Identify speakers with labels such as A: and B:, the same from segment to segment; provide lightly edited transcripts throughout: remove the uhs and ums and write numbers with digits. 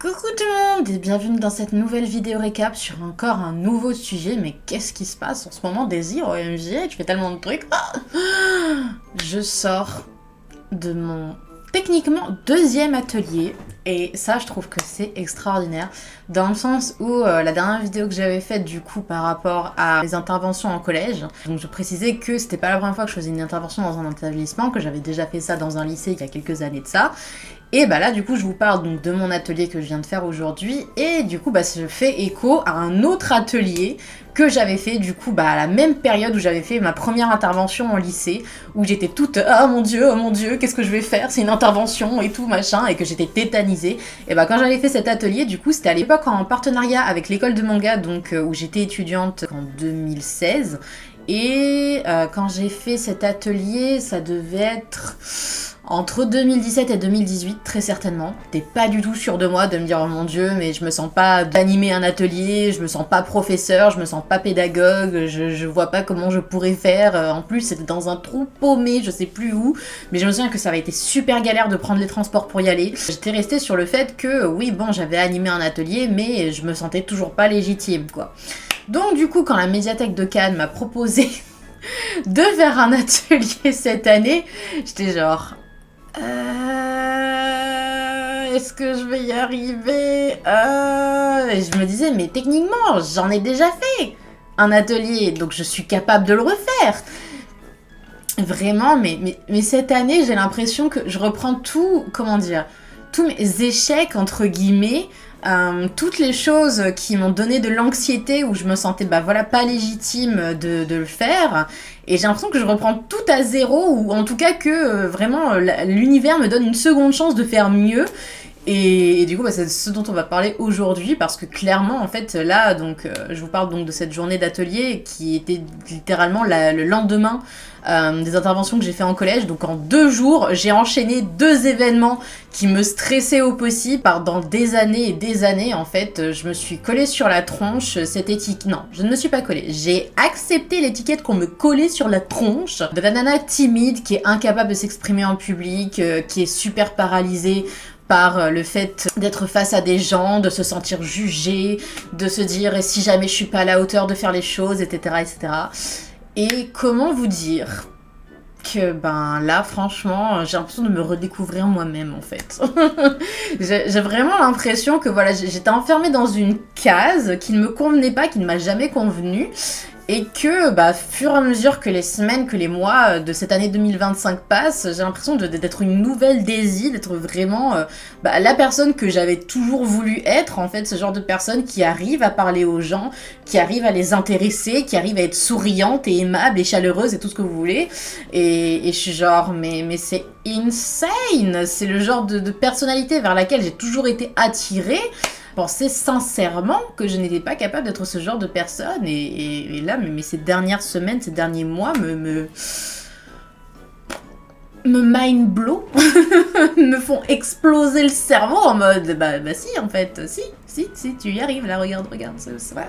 A: Coucou tout le monde et bienvenue dans cette nouvelle vidéo récap sur encore un nouveau sujet. Mais qu'est-ce qui se passe en ce moment, Désir? OMG, tu fais tellement de trucs. Je sors de mon techniquement deuxième atelier et ça je trouve que c'est extraordinaire dans le sens où la dernière vidéo que j'avais faite du coup par rapport à les interventions en collège, donc je précisais que c'était pas la première fois que je faisais une intervention dans un établissement, que j'avais déjà fait ça dans un lycée il y a quelques années de ça. Et bah là du coup je vous parle donc de mon atelier que je viens de faire aujourd'hui et du coup bah je fais écho à un autre atelier que j'avais fait du coup bah à la même période où j'avais fait ma première intervention en lycée, où j'étais toute oh mon dieu qu'est-ce que je vais faire, c'est une intervention et tout machin, et que j'étais tétanisée. Et bah quand j'avais fait cet atelier du coup c'était à l'époque en partenariat avec l'école de manga, donc où j'étais étudiante en 2016. Et quand j'ai fait cet atelier ça devait être entre 2017 et 2018, très certainement. J'étais pas du tout sûre de moi, de me dire oh mon dieu, mais je me sens pas d'animer un atelier, je me sens pas professeur, je me sens pas pédagogue, je vois pas comment je pourrais faire. En plus, c'était dans un trou paumé, je sais plus où, mais je me souviens que ça avait été super galère de prendre les transports pour y aller. J'étais restée sur le fait que oui, bon, j'avais animé un atelier, mais je me sentais toujours pas légitime, quoi. Donc du coup, quand la médiathèque de Cannes m'a proposé de faire un atelier cette année, j'étais genre est-ce que je vais y arriver Et je me disais, mais techniquement, j'en ai déjà fait un atelier, donc je suis capable de le refaire. Vraiment, mais cette année, j'ai l'impression que je reprends tout, comment dire, tous mes échecs, entre guillemets, toutes les choses qui m'ont donné de l'anxiété, où je me sentais bah voilà pas légitime de le faire, et j'ai l'impression que je reprends tout à zéro, ou en tout cas que vraiment l'univers me donne une seconde chance de faire mieux. Et du coup, bah, c'est ce dont on va parler aujourd'hui, parce que clairement, en fait, là, donc, je vous parle donc de cette journée d'atelier qui était littéralement le lendemain des interventions que j'ai fait en collège. Donc en 2 jours, j'ai enchaîné 2 événements qui me stressaient au possible. Dans des années et des années, en fait, je me suis collée sur la tronche cette étiquette. Non, je ne me suis pas collée. J'ai accepté l'étiquette qu'on me collait sur la tronche de la nana timide qui est incapable de s'exprimer en public, qui est super paralysée par le fait d'être face à des gens, de se sentir jugée, de se dire « et si jamais je suis pas à la hauteur de faire les choses », etc. etc. Et comment vous dire que ben là franchement j'ai l'impression de me redécouvrir moi-même en fait. J'ai vraiment l'impression que voilà, j'étais enfermée dans une case qui ne me convenait pas, qui ne m'a jamais convenu. Et que, bah, fur et à mesure que les semaines, que les mois de cette année 2025 passent, j'ai l'impression d'être une nouvelle Daisy, d'être vraiment bah, la personne que j'avais toujours voulu être, en fait, ce genre de personne qui arrive à parler aux gens, qui arrive à les intéresser, qui arrive à être souriante et aimable et chaleureuse et tout ce que vous voulez. Et je suis genre, mais c'est insane! C'est le genre de personnalité vers laquelle j'ai toujours été attirée. Je pensais sincèrement que je n'étais pas capable d'être ce genre de personne, et là, mais ces dernières semaines, ces derniers mois me mind blow, me font exploser le cerveau en mode bah si en fait, si tu y arrives là, regarde, c'est vrai.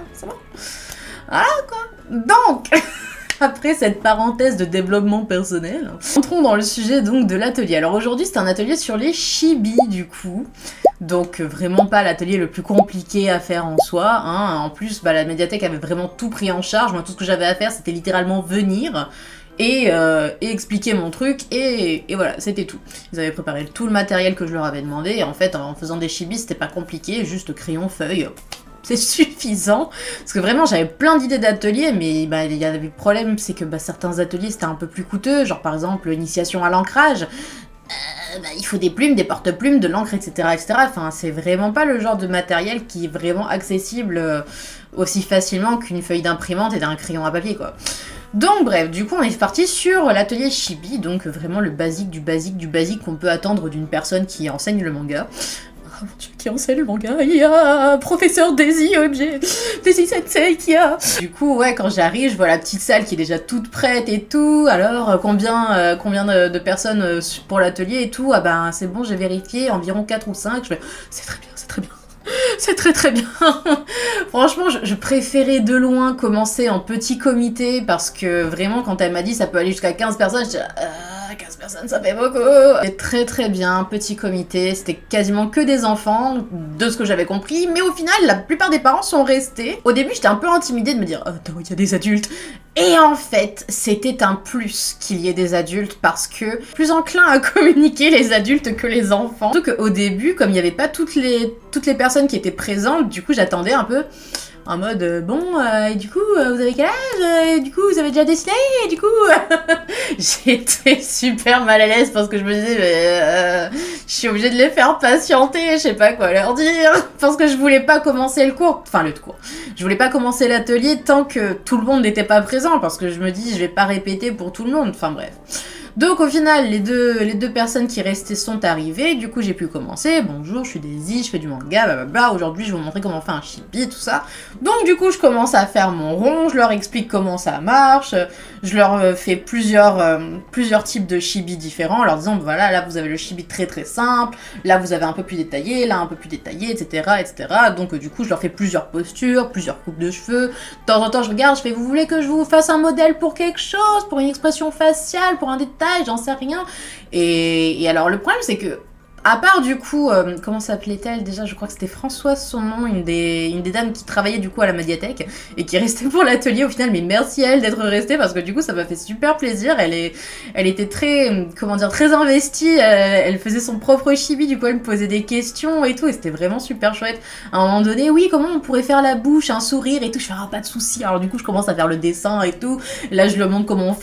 A: Voilà quoi. Donc après cette parenthèse de développement personnel, entrons dans le sujet donc de l'atelier. Alors aujourd'hui c'est un atelier sur les chibis du coup. Donc vraiment pas l'atelier le plus compliqué à faire en soi, hein. En plus bah, la médiathèque avait vraiment tout pris en charge. Moi tout ce que j'avais à faire c'était littéralement venir et expliquer mon truc, et voilà, c'était tout. Ils avaient préparé tout le matériel que je leur avais demandé, et en fait en faisant des chibis c'était pas compliqué, juste crayon, feuille, c'est suffisant. Parce que vraiment j'avais plein d'idées d'ateliers, mais bah, il y avait le problème, c'est que bah, certains ateliers c'était un peu plus coûteux, genre par exemple l'initiation à l'ancrage. Bah, il faut des plumes, des porte-plumes, de l'encre, etc., etc. Enfin, c'est vraiment pas le genre de matériel qui est vraiment accessible aussi facilement qu'une feuille d'imprimante et d'un crayon à papier, quoi. Donc bref, du coup on est parti sur l'atelier chibi, donc vraiment le basique du basique qu'on peut attendre d'une personne qui enseigne le manga. Oh mon dieu, qui enseigne le manga? Il y a professeur Daisy, OMG, Daisy Sensei qui a... Du coup, ouais, quand j'arrive, je vois la petite salle qui est déjà toute prête et tout. Alors, combien de personnes pour l'atelier et tout? Ah ben, c'est bon, j'ai vérifié, environ 4 ou 5. Je fais, c'est très bien, c'est très bien. C'est très bien. Franchement, je préférais de loin commencer en petit comité, parce que vraiment, quand elle m'a dit ça peut aller jusqu'à 15 personnes, je dis 15 personnes, ça fait beaucoup. C'était très très bien, petit comité, c'était quasiment que des enfants, de ce que j'avais compris, mais au final, la plupart des parents sont restés. Au début, j'étais un peu intimidée de me dire, oh, attends, il y a des adultes. Et en fait, c'était un plus qu'il y ait des adultes parce que plus enclin à communiquer les adultes que les enfants. Surtout qu'au début, comme il n'y avait pas toutes les personnes qui étaient présentes, du coup, j'attendais un peu en mode et du coup vous avez quel âge et du coup vous avez déjà décidé et du coup j'étais super mal à l'aise parce que je me disais je suis obligée de les faire patienter, je sais pas quoi leur dire parce que je voulais pas commencer le cours, je voulais pas commencer l'atelier tant que tout le monde n'était pas présent parce que je me dis je vais pas répéter pour tout le monde, enfin bref. Donc au final, les deux personnes qui restaient sont arrivées, du coup j'ai pu commencer. Bonjour, je suis Daisy, je fais du manga, blablabla. Aujourd'hui je vais vous montrer comment faire un chibi, tout ça. Donc du coup je commence à faire mon rond, je leur explique comment ça marche, je leur fais plusieurs types de chibi différents, en leur disant voilà, là vous avez le chibi très très simple, là vous avez un peu plus détaillé, là un peu plus détaillé, etc. etc. Donc du coup je leur fais plusieurs postures, plusieurs coupes de cheveux. De temps en temps je regarde, je fais vous voulez que je vous fasse un modèle pour quelque chose, pour une expression faciale, pour un détail, j'en sais rien. Et alors le problème c'est que à part du coup, comment s'appelait-elle déjà? Je crois que c'était Françoise son nom, une des dames qui travaillait du coup à la médiathèque et qui restait pour l'atelier au final, mais merci à elle d'être restée parce que du coup ça m'a fait super plaisir. Elle était très, très investie, elle faisait son propre chibi, du coup elle me posait des questions et tout et c'était vraiment super chouette. À un moment donné, oui, comment on pourrait faire la bouche, un sourire et tout, je fais pas de soucis. Alors du coup je commence à faire le dessin et tout, là je lui montre comment je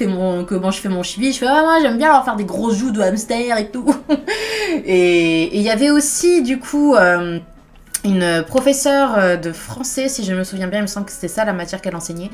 A: fais mon chibi, je fais moi j'aime bien avoir faire des grosses joues de hamster et tout. Et il y avait aussi, du coup, une professeure de français, si je me souviens bien, il me semble que c'était ça la matière qu'elle enseignait,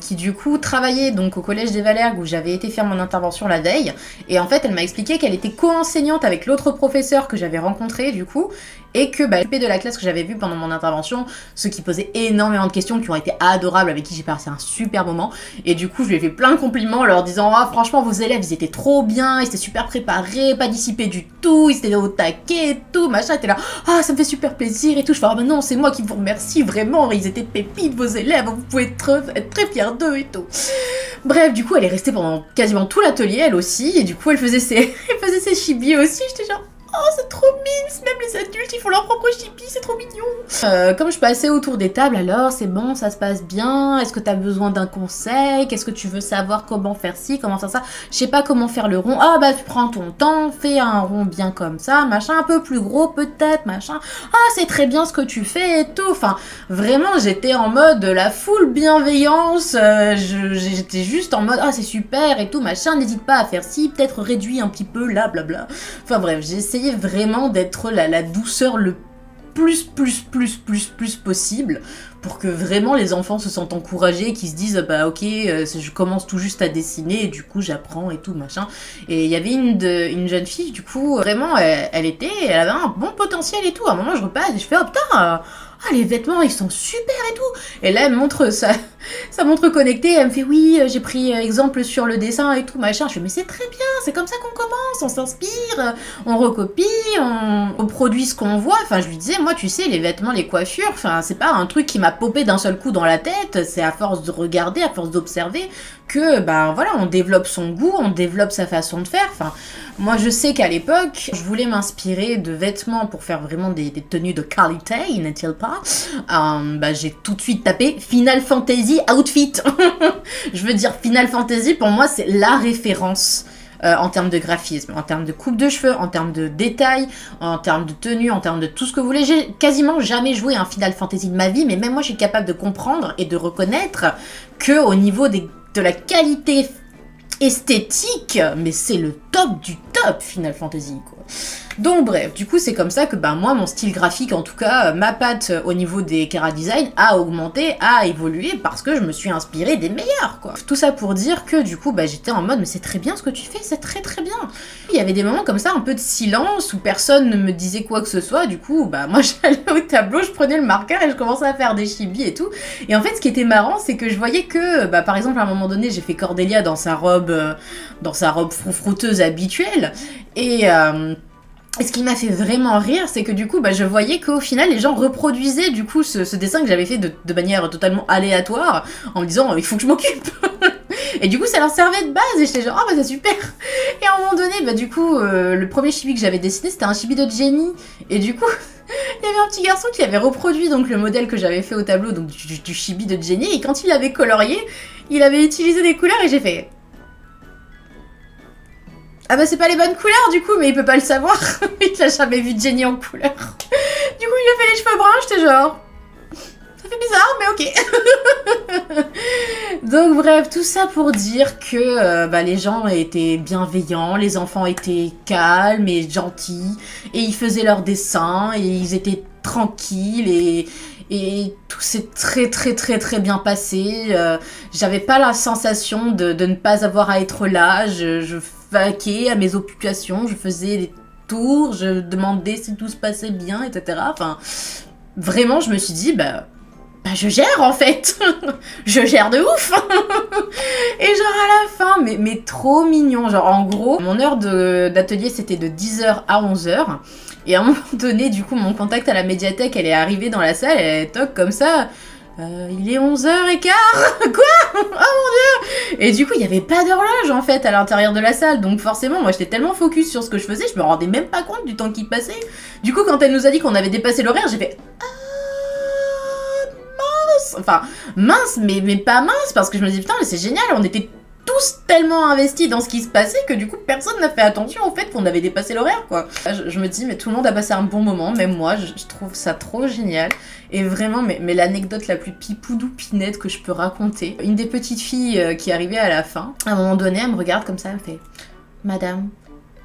A: qui du coup travaillait donc au collège des Valères où j'avais été faire mon intervention la veille. Et en fait, elle m'a expliqué qu'elle était co-enseignante avec l'autre professeur que j'avais rencontré du coup, et que elle de la classe que j'avais vue pendant mon intervention, ceux qui posaient énormément de questions, qui ont été adorables, avec qui j'ai passé un super moment. Et du coup, je lui ai fait plein de compliments en leur disant ah franchement vos élèves ils étaient trop bien, ils étaient super préparés, pas dissipés du tout, ils étaient au taquet et tout, machin, était là ah ça me fait super plaisir et tout. Je fais ah ben non c'est moi qui vous remercie vraiment, ils étaient pépites vos élèves, vous pouvez être très fiers d'eux et tout. Bref, du coup elle est restée pendant quasiment tout l'atelier elle aussi, et du coup elle faisait ses chibis aussi, j'étais genre oh c'est trop mignon, même les adultes ils font leur propre chibi, c'est trop mignon. Comme je passais autour des tables, alors c'est bon, ça se passe bien, est-ce que t'as besoin d'un conseil, qu'est-ce que tu veux savoir, comment faire ci, comment faire ça, je sais pas comment faire le rond, ah bah tu prends ton temps, fais un rond bien comme ça, machin, un peu plus gros peut-être, machin, ah c'est très bien ce que tu fais et tout, enfin vraiment j'étais en mode la full bienveillance, j'étais juste en mode ah c'est super et tout, machin, n'hésite pas à faire ci, peut-être réduis un petit peu là, blabla, enfin bref, j'ai essayé vraiment d'être la douceur le plus possible pour que vraiment les enfants se sentent encouragés, qu'ils se disent bah ok je commence tout juste à dessiner et du coup j'apprends et tout machin. Et il y avait une jeune fille du coup vraiment elle avait un bon potentiel et tout. À un moment je repasse et je fais oh putain les vêtements ils sont super et tout, et là elle montre sa montre connectée, elle me fait oui j'ai pris exemple sur le dessin et tout machin. Je fais mais c'est très bien, c'est comme ça qu'on commence, on s'inspire, on recopie, on produit ce qu'on voit. Enfin je lui disais moi tu sais les vêtements, les coiffures, enfin c'est pas un truc qui m'a popé d'un seul coup dans la tête, c'est à force de regarder, à force d'observer que ben voilà on développe son goût, on développe sa façon de faire. Enfin moi je sais qu'à l'époque je voulais m'inspirer de vêtements pour faire vraiment des tenues de qualité, n'est-il pas? J'ai tout de suite tapé Final Fantasy outfit. Je veux dire Final Fantasy pour moi c'est la référence en termes de graphisme, en termes de coupe de cheveux, en termes de détails, en termes de tenue, en termes de tout ce que vous voulez. J'ai quasiment jamais joué à un Final Fantasy de ma vie, mais même moi je suis capable de comprendre et de reconnaître que au niveau de la qualité esthétique, mais c'est le top du top Final Fantasy quoi. Donc bref, du coup c'est comme ça que moi mon style graphique, en tout cas ma patte au niveau des chara design a augmenté, a évolué parce que je me suis inspirée des meilleurs quoi. Tout ça pour dire que du coup j'étais en mode mais c'est très bien ce que tu fais, c'est très très bien. Il y avait des moments comme ça un peu de silence où personne ne me disait quoi que ce soit, du coup moi j'allais au tableau, je prenais le marqueur et je commençais à faire des chibis et tout. Et en fait ce qui était marrant c'est que je voyais que par exemple à un moment donné j'ai fait Cordelia dans sa robe froufrouteuse habituelle et ce qui m'a fait vraiment rire, c'est que du coup, je voyais qu'au final, les gens reproduisaient du coup ce dessin que j'avais fait de manière totalement aléatoire, en me disant il faut que je m'occupe. Et du coup, ça leur servait de base. Et j'étais genre, oh bah c'est super. Et à un moment donné, bah du coup, le premier chibi que j'avais dessiné, c'était un chibi de Jenny. Et du coup, il y avait un petit garçon qui avait reproduit donc le modèle que j'avais fait au tableau, donc du chibi de Jenny. Et quand il l'avait colorié, il avait utilisé des couleurs et j'ai fait... Ah bah c'est pas les bonnes couleurs du coup, mais il peut pas le savoir. Il a jamais vu Jenny en couleur. Du coup, il a fait les cheveux bruns, j'étais genre... Ça fait bizarre, mais ok. Donc bref, tout ça pour dire que les gens étaient bienveillants, les enfants étaient calmes et gentils, et ils faisaient leurs dessins, et ils étaient tranquilles, et tout s'est très bien passé. J'avais pas la sensation de ne pas avoir à être là, je vaquais à mes occupations, je faisais des tours, je demandais si tout se passait bien, etc. Enfin, vraiment, je me suis dit, je gère en fait. Je gère de ouf. Et genre à la fin, mais trop mignon. Genre en gros, mon heure d'atelier c'était de 10h à 11h. Et à un moment donné, du coup, mon contact à la médiathèque, elle est arrivée dans la salle, elle toque comme ça. Il est 11h15. Quoi? Oh mon dieu. Et du coup, il n'y avait pas d'horloge en fait à l'intérieur de la salle. Donc forcément, moi j'étais tellement focus sur ce que je faisais, je me rendais même pas compte du temps qui passait. Du coup, quand elle nous a dit qu'on avait dépassé l'horaire, j'ai fait... Enfin, mince, mais pas mince, parce que je me dis, putain, mais c'est génial, on était tous tellement investis dans ce qui se passait que du coup, personne n'a fait attention au fait qu'on avait dépassé l'horaire, quoi. Je me dis, mais tout le monde a passé un bon moment, même moi, je trouve ça trop génial. Et vraiment, mais l'anecdote la plus pipoudou-pinette que je peux raconter, une des petites filles qui arrivait à la fin, à un moment donné, elle me regarde comme ça, elle me fait, Madame,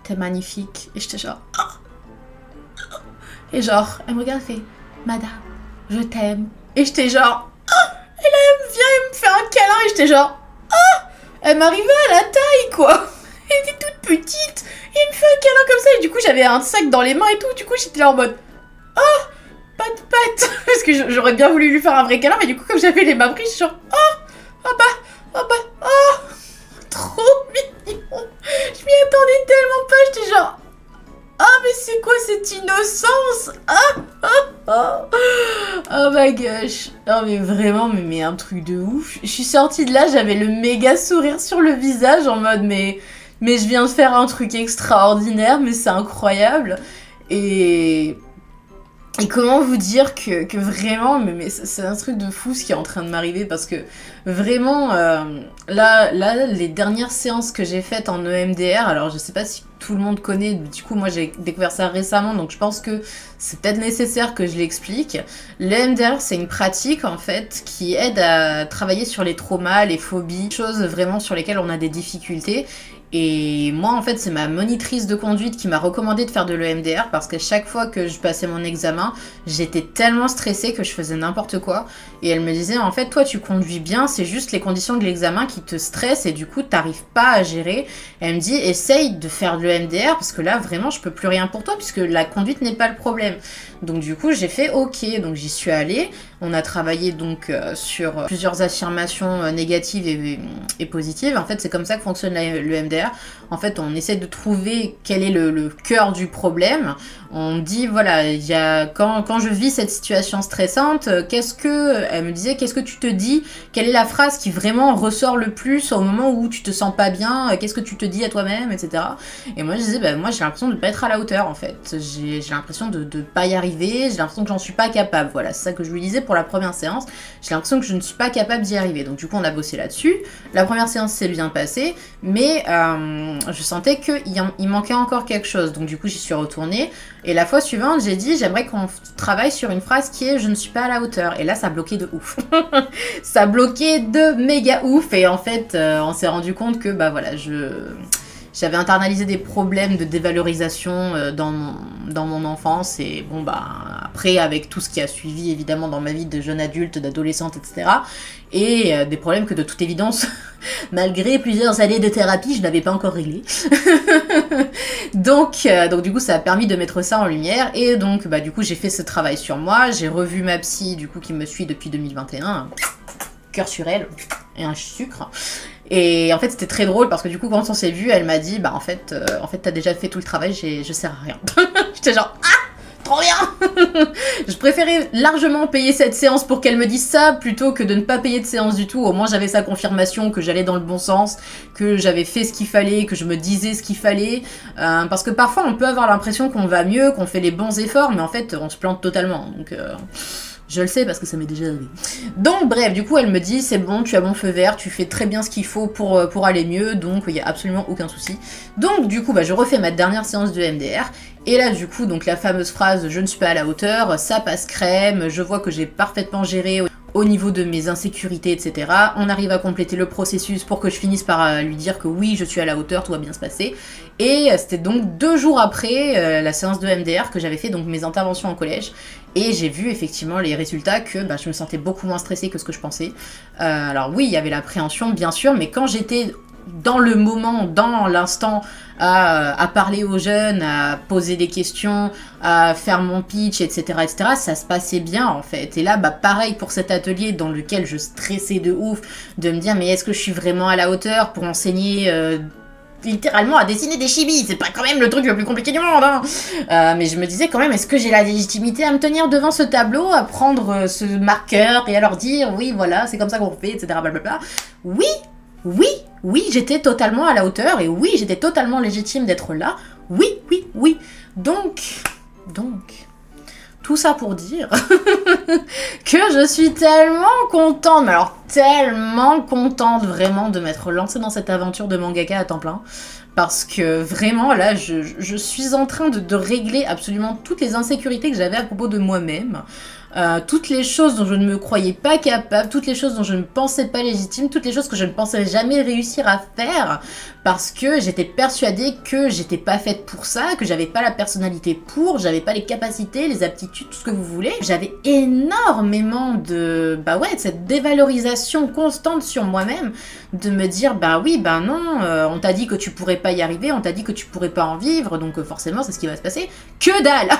A: t'es magnifique. Et j'étais genre, oh. Et genre, elle me regarde et fait, Madame, je t'aime. Et j'étais genre, oh. Et là, elle vient et me fait un câlin et j'étais genre, oh. Elle m'arrivait à la taille, quoi. Elle était toute petite. Et elle me fait un câlin comme ça. Et du coup, j'avais un sac dans les mains et tout. Du coup, j'étais là en mode, oh, pas de patte. Parce que j'aurais bien voulu lui faire un vrai câlin. Mais du coup, comme j'avais les mains prises, je suis genre, oh, trop mignon. Je m'y attendais tellement pas. J'étais genre, oh, mais c'est quoi cette innocence? Oh my gosh. Non mais vraiment, mais un truc de ouf. Je suis sortie de là, j'avais le méga sourire sur le visage en mode mais je viens de faire un truc extraordinaire, mais c'est incroyable. Et comment vous dire que vraiment, mais c'est un truc de fou ce qui est en train de m'arriver parce que vraiment, là, les dernières séances que j'ai faites en EMDR, alors je sais pas si tout le monde connaît, du coup moi j'ai découvert ça récemment, donc je pense que c'est peut-être nécessaire que je l'explique. L'EMDR c'est une pratique en fait qui aide à travailler sur les traumas, les phobies, choses vraiment sur lesquelles on a des difficultés. Et moi, en fait, c'est ma monitrice de conduite qui m'a recommandé de faire de l'EMDR parce qu'à chaque fois que je passais mon examen, j'étais tellement stressée que je faisais n'importe quoi. Et elle me disait, en fait, toi, tu conduis bien, c'est juste les conditions de l'examen qui te stressent et du coup, t'arrives pas à gérer. Et elle me dit, essaye de faire de l'EMDR parce que là, vraiment, je peux plus rien pour toi puisque la conduite n'est pas le problème. Donc du coup, j'ai fait OK, donc j'y suis allée. On a travaillé donc sur plusieurs affirmations négatives et positives. En fait, c'est comme ça que fonctionne l'EMDR. En fait, on essaie de trouver quel est le cœur du problème. On dit, voilà, quand je vis cette situation stressante, elle me disait, qu'est-ce que tu te dis? Quelle est la phrase qui vraiment ressort le plus au moment où tu te sens pas bien? Qu'est-ce que tu te dis à toi-même, etc. Et moi, je disais, moi, j'ai l'impression de pas être à la hauteur, en fait. J'ai l'impression de pas y arriver. J'ai l'impression que j'en suis pas capable. Voilà, c'est ça que je lui disais pour la première séance. J'ai l'impression que je ne suis pas capable d'y arriver. Donc, du coup, on a bossé là-dessus. La première séance s'est bien passée, mais je sentais qu'il manquait encore quelque chose. Donc, du coup, j'y suis retournée. Et la fois suivante, j'ai dit, j'aimerais qu'on travaille sur une phrase qui est « je ne suis pas à la hauteur ». Et là, ça bloquait de ouf. Ça bloquait de méga ouf. Et en fait, on s'est rendu compte que, voilà, j'avais internalisé des problèmes de dévalorisation dans mon enfance. Et bon, après, avec tout ce qui a suivi, évidemment, dans ma vie de jeune adulte, d'adolescente, etc. Et des problèmes que, de toute évidence, malgré plusieurs années de thérapie, je n'avais pas encore réglés. donc, du coup, ça a permis de mettre ça en lumière. Et donc, du coup, j'ai fait ce travail sur moi. J'ai revu ma psy, du coup, qui me suit depuis 2021. Cœur sur elle et un sucre. Et en fait, c'était très drôle parce que du coup, quand on s'est vu, elle m'a dit, en fait, t'as déjà fait tout le travail, je sers à rien. J'étais genre, Trop bien. Je préférais largement payer cette séance pour qu'elle me dise ça plutôt que de ne pas payer de séance du tout. Au moins j'avais sa confirmation que j'allais dans le bon sens, que j'avais fait ce qu'il fallait, que je me disais ce qu'il fallait. Parce que parfois on peut avoir l'impression qu'on va mieux, qu'on fait les bons efforts, mais en fait on se plante totalement. Donc je le sais parce que ça m'est déjà arrivé. Donc bref, du coup elle me dit c'est bon, tu as mon feu vert, tu fais très bien ce qu'il faut pour aller mieux, donc il n'y a absolument aucun souci. Donc du coup je refais ma dernière séance de MDR, et là du coup donc la fameuse phrase je ne suis pas à la hauteur, ça passe crème, je vois que j'ai parfaitement géré au niveau de mes insécurités, etc. On arrive à compléter le processus pour que je finisse par lui dire que oui, je suis à la hauteur, tout va bien se passer. Et c'était donc 2 jours après la séance de MDR que j'avais fait donc mes interventions en collège. Et j'ai vu effectivement les résultats que je me sentais beaucoup moins stressée que ce que je pensais. Alors oui, il y avait l'appréhension bien sûr, mais quand j'étais dans le moment, dans l'instant, à parler aux jeunes, à poser des questions, à faire mon pitch, etc., ça se passait bien en fait. Et là, pareil pour cet atelier dans lequel je stressais de ouf, de me dire mais est-ce que je suis vraiment à la hauteur pour enseigner littéralement à dessiner des chibis, c'est pas quand même le truc le plus compliqué du monde, hein. Mais je me disais quand même, est-ce que j'ai la légitimité à me tenir devant ce tableau, à prendre ce marqueur et à leur dire oui voilà, c'est comme ça qu'on fait, etc., blablabla. Oui, j'étais totalement à la hauteur, et oui, j'étais totalement légitime d'être là. Oui. Donc, tout ça pour dire que je suis tellement contente, mais alors tellement contente vraiment de m'être lancée dans cette aventure de mangaka à temps plein. Parce que vraiment, là, je suis en train de régler absolument toutes les insécurités que j'avais à propos de moi-même. Toutes les choses dont je ne me croyais pas capable, toutes les choses dont je ne pensais pas légitime, toutes les choses que je ne pensais jamais réussir à faire parce que j'étais persuadée que j'étais pas faite pour ça, que j'avais pas la personnalité pour, j'avais pas les capacités, les aptitudes, tout ce que vous voulez. J'avais énormément de cette dévalorisation constante sur moi-même, de me dire non, on t'a dit que tu pourrais pas y arriver, on t'a dit que tu pourrais pas en vivre, donc forcément c'est ce qui va se passer. Que dalle.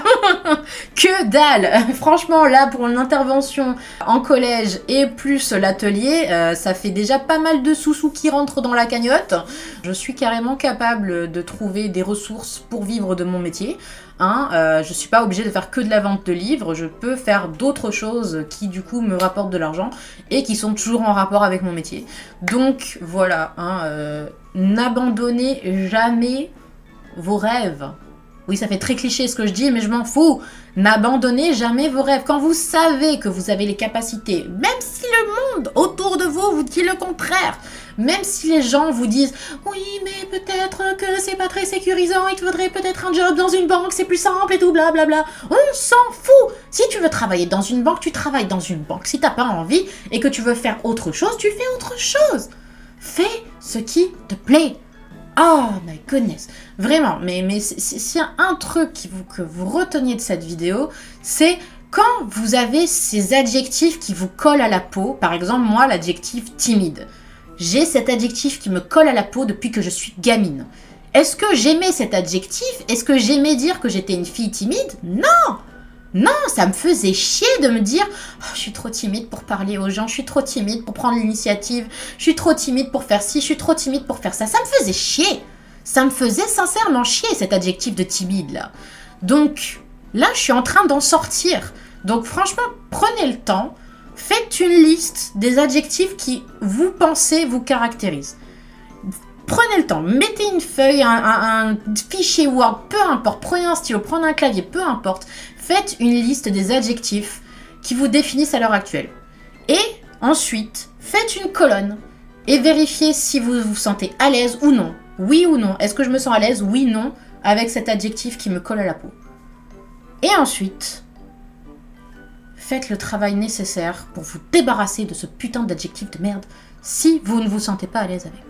A: Que dalle. Franchement là, pour une intervention en collège et plus l'atelier, ça fait déjà pas mal de sous-sous qui rentrent dans la cagnotte. Je suis carrément capable de trouver des ressources pour vivre de mon métier. Je suis pas obligée de faire que de la vente de livres, je peux faire d'autres choses qui du coup me rapportent de l'argent et qui sont toujours en rapport avec mon métier. Donc voilà, n'abandonnez jamais vos rêves. Oui, ça fait très cliché ce que je dis, mais je m'en fous. N'abandonnez jamais vos rêves. Quand vous savez que vous avez les capacités, même si le monde autour de vous vous dit le contraire, même si les gens vous disent « Oui, mais peut-être que c'est pas très sécurisant, il te faudrait peut-être un job dans une banque, c'est plus simple et tout, blablabla. » On s'en fout. Si tu veux travailler dans une banque, tu travailles dans une banque. Si t'as pas envie et que tu veux faire autre chose, tu fais autre chose. Fais ce qui te plaît. Oh my goodness, vraiment, mais s'il y a un truc que vous reteniez de cette vidéo, c'est quand vous avez ces adjectifs qui vous collent à la peau. Par exemple, moi, l'adjectif timide. J'ai cet adjectif qui me colle à la peau depuis que je suis gamine. Est-ce que j'aimais cet adjectif? Est-ce que j'aimais dire que j'étais une fille timide? Non! Non, ça me faisait chier de me dire oh, je suis trop timide pour parler aux gens, je suis trop timide pour prendre l'initiative, je suis trop timide pour faire ci, je suis trop timide pour faire ça. Ça me faisait chier. Ça me faisait sincèrement chier cet adjectif de timide là. Donc là, je suis en train d'en sortir. Donc franchement, prenez le temps, faites une liste des adjectifs qui vous pensez vous caractérisent. Prenez le temps, mettez une feuille, un fichier Word, peu importe, prenez un stylo, prenez un clavier, peu importe. Faites une liste des adjectifs qui vous définissent à l'heure actuelle. Et ensuite, faites une colonne et vérifiez si vous vous sentez à l'aise ou non. Oui ou non. Est-ce que je me sens à l'aise? Oui, non, avec cet adjectif qui me colle à la peau. Et ensuite, faites le travail nécessaire pour vous débarrasser de ce putain d'adjectif de merde si vous ne vous sentez pas à l'aise avec.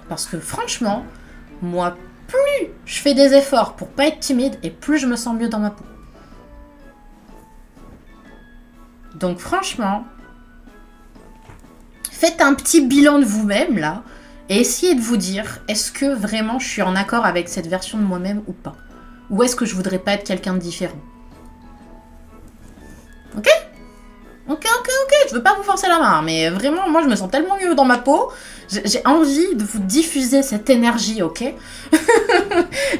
A: Parce que franchement, moi, plus je fais des efforts pour pas être timide et plus je me sens mieux dans ma peau. Donc franchement, faites un petit bilan de vous-même là et essayez de vous dire est-ce que vraiment je suis en accord avec cette version de moi-même ou pas? Ou est-ce que je voudrais pas être quelqu'un de différent? Ok? Je veux pas vous forcer la main, mais vraiment, moi, je me sens tellement mieux dans ma peau. J'ai envie de vous diffuser cette énergie, ok?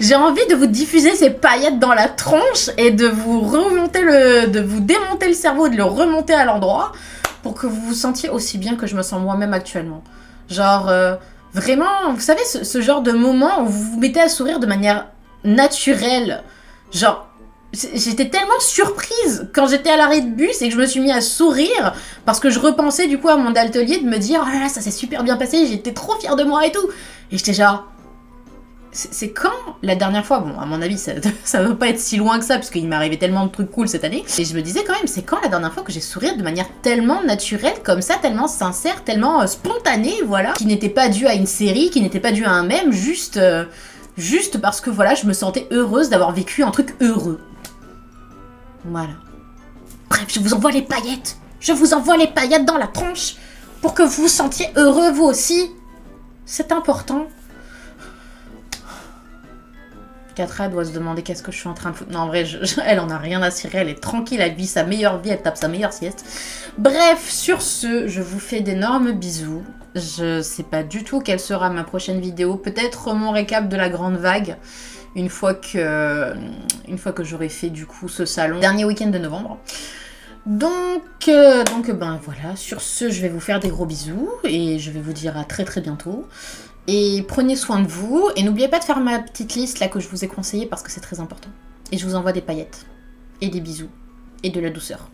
A: J'ai envie de vous diffuser ces paillettes dans la tronche et de vous de vous démonter le cerveau et de le remonter à l'endroit pour que vous vous sentiez aussi bien que je me sens moi-même actuellement. Genre, vraiment, vous savez, ce genre de moment où vous vous mettez à sourire de manière naturelle. Genre, j'étais tellement surprise quand j'étais à l'arrêt de bus et que je me suis mis à sourire parce que je repensais du coup à mon atelier de me dire oh là là, ça s'est super bien passé, j'étais trop fière de moi et tout. Et j'étais genre, c'est quand la dernière fois, bon à mon avis ça ne va pas être si loin que ça parce qu'il m'est arrivé tellement de trucs cool cette année, et je me disais quand même c'est quand la dernière fois que j'ai souri de manière tellement naturelle comme ça, tellement sincère, tellement spontanée, voilà, qui n'était pas due à une série, qui n'était pas due à un mème, juste parce que voilà, je me sentais heureuse d'avoir vécu un truc heureux. Voilà. Bref, je vous envoie les paillettes. Je vous envoie les paillettes dans la tronche pour que vous vous sentiez heureux vous aussi. C'est important. Catra doit se demander qu'est-ce que je suis en train de foutre. Non, en vrai, elle en a rien à cirer. Elle est tranquille, elle vit sa meilleure vie, elle tape sa meilleure sieste. Bref, sur ce, je vous fais d'énormes bisous. Je sais pas du tout quelle sera ma prochaine vidéo. Peut-être mon récap de la grande vague. Une fois que j'aurai fait du coup ce salon. Dernier week-end de novembre. Donc ben voilà, sur ce, je vais vous faire des gros bisous. Et je vais vous dire à très très bientôt. Et prenez soin de vous. Et n'oubliez pas de faire ma petite liste là que je vous ai conseillée parce que c'est très important. Et je vous envoie des paillettes. Et des bisous. Et de la douceur.